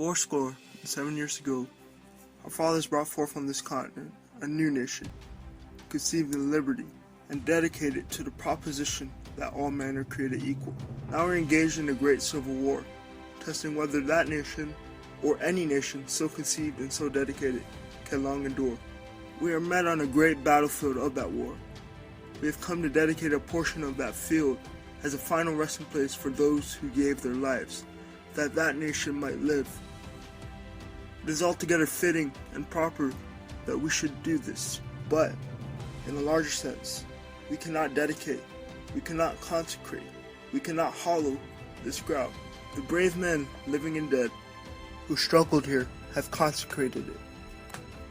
7 years ago, our fathers brought forth on this continent a new nation, conceived in liberty, and dedicated to the proposition that all men are created equal. Now we're engaged in a great civil war, testing whether that nation, or any nation so conceived and so dedicated, can long endure. We are met on a great battlefield of that war. We have come to dedicate a portion of that field as a final resting place for those who gave their lives, that that nation might live. It is altogether fitting and proper that we should do this, but in a larger sense, we cannot dedicate, we cannot consecrate, we cannot hallow this ground. The brave men, living and dead, who struggled here have consecrated it.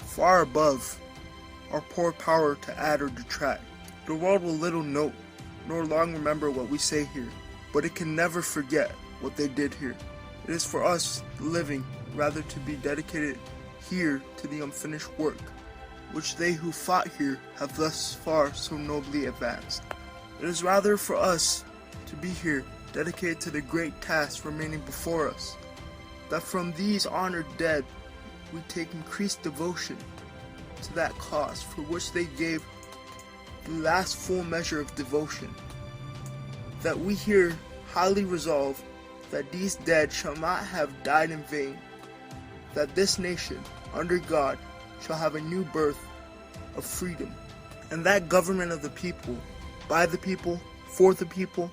Far above our poor power to add or detract, the world will little note nor long remember what we say here, but it can never forget what they did here. It is for us, the living, rather to be dedicated here to the unfinished work, which they who fought here have thus far so nobly advanced. It is rather for us to be here dedicated to the great task remaining before us, that from these honored dead we take increased devotion to that cause for which they gave the last full measure of devotion, that we here highly resolve that these dead shall not have died in vain, that this nation, under God, shall have a new birth of freedom, and that government of the people, by the people, for the people,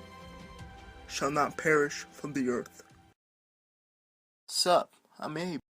shall not perish from the earth. Sup, I'm Abe.